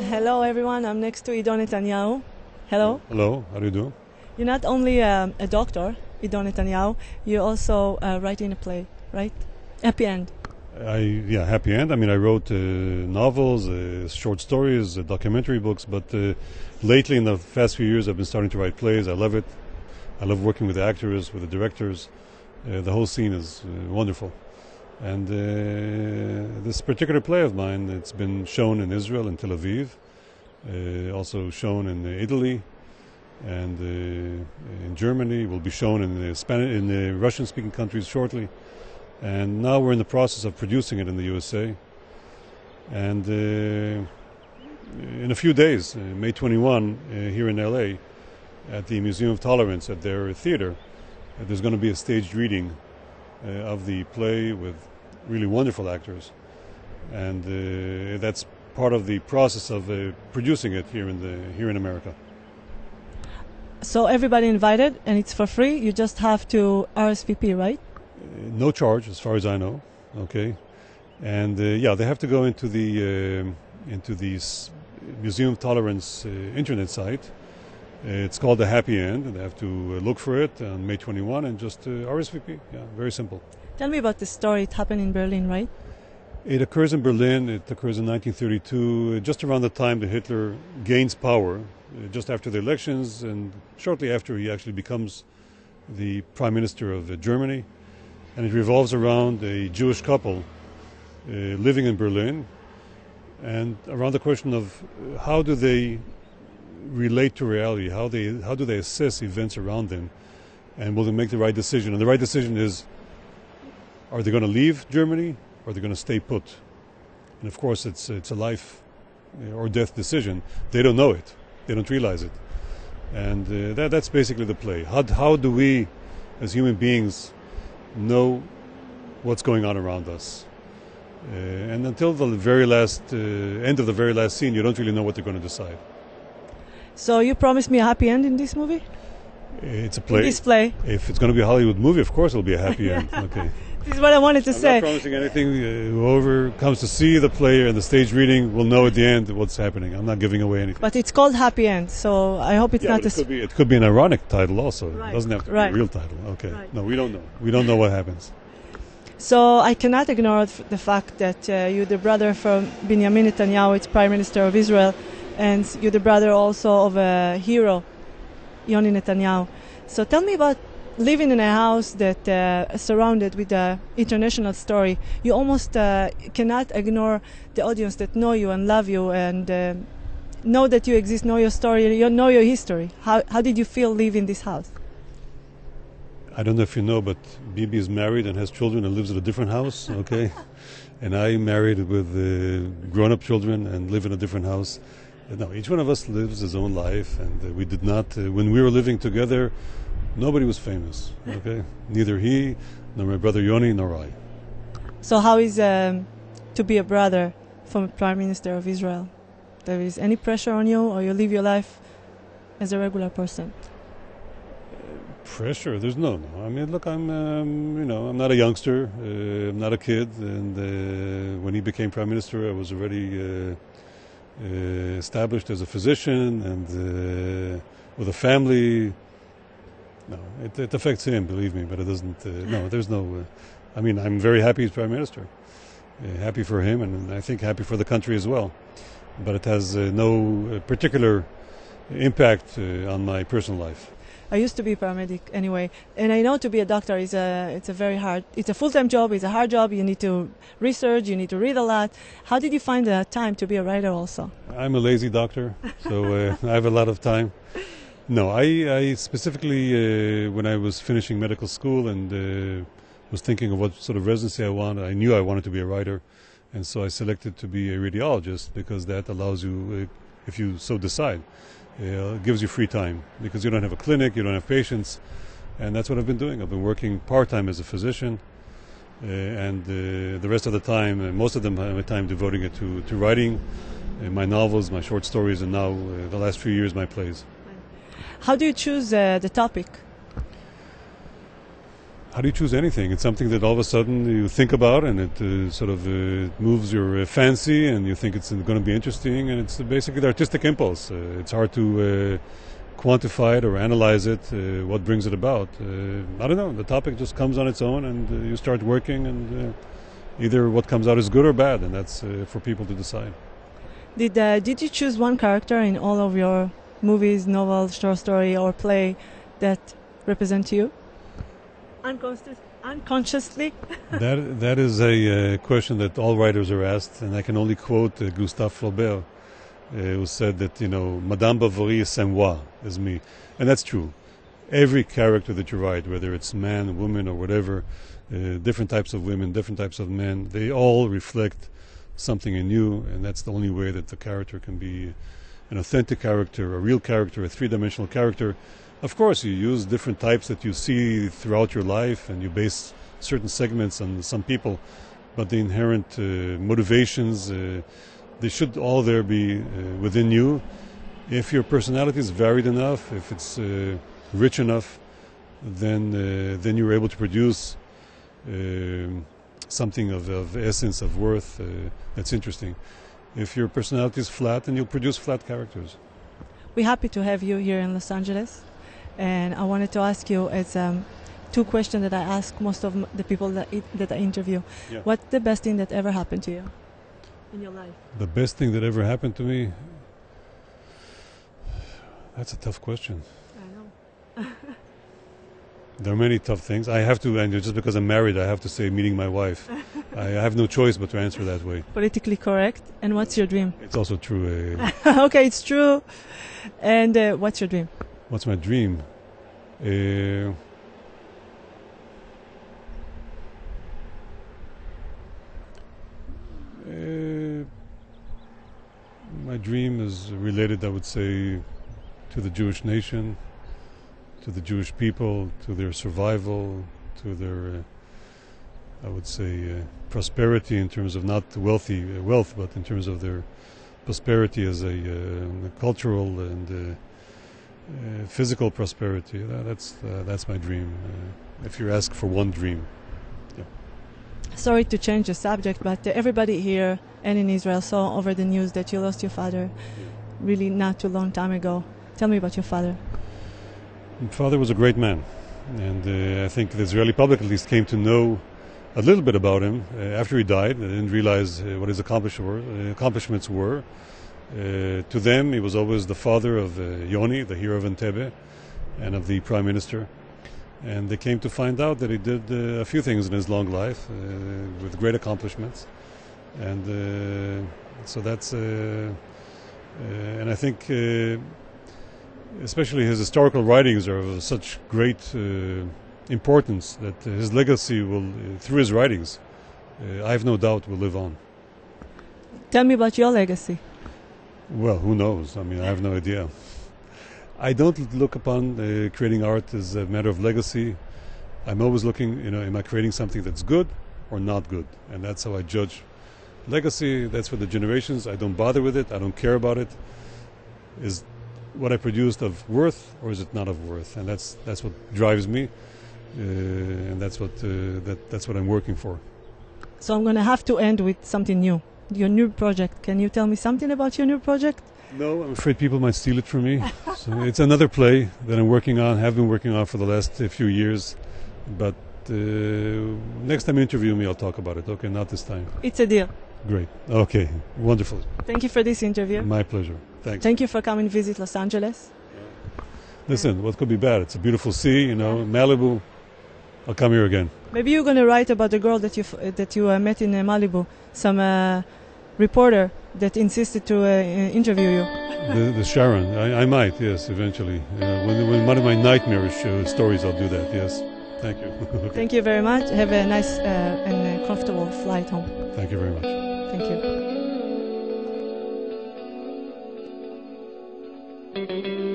Hello everyone, I'm next to Ido Netanyahu. Hello. Hello, how do you do? You're not only a doctor, Ido Netanyahu, you're also writing a play, right? Happy End. Happy End. I mean, I wrote novels, short stories, documentary books, but lately in the past few years I've been starting to write plays. I love it. I love working with the actors, with the directors. The whole scene is wonderful. And this particular play of mine, it's been shown in Israel, in Tel Aviv, also shown in Italy, and in Germany. Will be shown in the Russian-speaking countries shortly. And now we're in the process of producing it in the USA. And in a few days, May 21, here in LA, at the Museum of Tolerance at their theater, there's going to be a staged reading of the play with really wonderful actors. And that's part of the process of producing it here in America. So everybody invited, and it's for free. You just have to RSVP, right? No charge, as far as I know. Okay, and they have to go into the Museum of Tolerance internet site. It's called the Happy End, and they have to look for it on May 21 and just RSVP. Yeah, very simple. Tell me about the story. It happened in Berlin, right? It occurs in Berlin. It occurs in 1932, just around the time that Hitler gains power, just after the elections, and shortly after he actually becomes the Prime Minister of Germany. And it revolves around a Jewish couple living in Berlin, and around the question of how do they relate to reality, how do they assess events around them, and will they make the right decision? And the right decision is, are they going to leave Germany, or are they going to stay put? And of course, it's a life or death decision. They don't know it. They don't realize it. And that's basically the play. How do we, as human beings, know what's going on around us? And until the very last end of the very last scene, you don't really know what they're going to decide. So you promised me a happy end in this movie? It's a play. In this play. If it's going to be a Hollywood movie, of course it'll be a happy end. Okay. This is what I wanted to say. I'm not promising anything. Whoever comes to see the play and the stage reading will know at the end what's happening. I'm not giving away anything. But it's called Happy End, so I hope it's not. It could be an ironic title also. Right. It doesn't have to be a real title. Okay. Right. No, we don't know. We don't know what happens. So I cannot ignore the fact that you're the brother from Benjamin Netanyahu, it's Prime Minister of Israel, and you're the brother also of a hero, Yoni Netanyahu. So tell me about living in a house that surrounded with an international story. You almost cannot ignore the audience that know you and love you and know that you exist, know your story, know your history. How did you feel living in this house? I don't know if you know, but Bibi is married and has children and lives in a different house, okay? And I'm married with grown-up children and live in a different house. No, each one of us lives his own life, and we did not, when we were living together, nobody was famous, okay? Neither he, nor my brother Yoni, nor I. So how is to be a brother from a Prime Minister of Israel? There is any pressure on you, or you live your life as a regular person? Pressure? There's no. I mean, look, I'm not a youngster. I'm not a kid. And when he became Prime Minister, I was already established as a physician and with a family. No, it affects him, believe me, but it doesn't. No, there's no. I mean, I'm very happy he's Prime Minister. Happy for him, and I think happy for the country as well. But it has no particular impact on my personal life. I used to be a paramedic anyway, and I know to be a doctor it's a full-time job, it's a hard job. You need to research, you need to read a lot. How did you find the time to be a writer also? I'm a lazy doctor, so I have a lot of time. No, I specifically, when I was finishing medical school and was thinking of what sort of residency I wanted, I knew I wanted to be a writer, and so I selected to be a radiologist because that allows you, if you so decide, it gives you free time because you don't have a clinic, you don't have patients, and that's what I've been doing. I've been working part-time as a physician, and the rest of the time, most of my time devoting it to writing my novels, my short stories, and now the last few years my plays. How do you choose the topic? How do you choose anything? It's something that all of a sudden you think about, and it sort of moves your fancy, and you think it's going to be interesting, and it's basically the artistic impulse. It's hard to quantify it or analyze it, what brings it about. I don't know. The topic just comes on its own, and you start working, and either what comes out is good or bad, and that's for people to decide. Did you choose one character in all of your movies, novels, short story, or play that represent you? Unconsciously? That is a question that all writers are asked, and I can only quote Gustave Flaubert, who said that, Madame Bovary c'est moi, is me. And that's true. Every character that you write, whether it's man, woman, or whatever, different types of women, different types of men, they all reflect something in you, and that's the only way that the character can be an authentic character, a real character, a three-dimensional character. Of course, you use different types that you see throughout your life, and you base certain segments on some people, but the inherent motivations, they should all there be within you. If your personality is varied enough, if it's rich enough, then you're able to produce something of essence, of worth, that's interesting. If your personality is flat, then you'll produce flat characters. We're happy to have you here in Los Angeles. And I wanted to ask you, it's two questions that I ask most of the people that I interview. Yeah. What's the best thing that ever happened to you in your life? The best thing that ever happened to me? That's a tough question. I know. There are many tough things. I have to, and just because I'm married, I have to say meeting my wife. I have no choice but to answer that way. Politically correct. And what's your dream? It's also true. Okay, it's true. And what's your dream? What's my dream? My dream is related, I would say, to the Jewish nation, to the Jewish people, to their survival, to their, I would say, prosperity in terms of not wealth, but in terms of their prosperity as a cultural and physical prosperity. That's my dream. If you ask for one dream. Yeah. Sorry to change the subject, but everybody here and in Israel saw over the news that you lost your father really not too long time ago. Tell me about your father. My father was a great man, and I think the Israeli public at least came to know a little bit about him after he died. They didn't realize what his accomplishments were. To them, he was always the father of Yoni, the hero of Entebbe, and of the prime minister. And they came to find out that he did a few things in his long life with great accomplishments. And so that's... and I think especially his historical writings are of such great importance that his legacy will, through his writings, I have no doubt will live on. Tell me about your legacy. Well, who knows? I mean, I have no idea. I don't look upon creating art as a matter of legacy. I'm always looking, am I creating something that's good or not good? And that's how I judge legacy. That's for the generations. I don't bother with it. I don't care about it. Is what I produced of worth, or is it not of worth? And that's what drives me, and that's what I'm working for. So I'm going to have to end with something new. Your new project. Can you tell me something about your new project? No, I'm afraid people might steal it from me. So it's another play that I'm working on, have been working on for the last few years. But next time you interview me, I'll talk about it. Okay, not this time. It's a deal. Great. Okay, wonderful. Thank you for this interview. My pleasure. Thanks. Thank you for coming to visit Los Angeles. Listen, what could be bad? It's a beautiful sea, Malibu. I'll come here again. Maybe you're going to write about the girl that you met in Malibu. Some reporter that insisted to interview you. The Sharon. I might, yes, eventually. When one of my nightmarish stories, I'll do that, yes. Thank you. Okay. Thank you very much. Have a nice and comfortable flight home. Thank you very much. Thank you.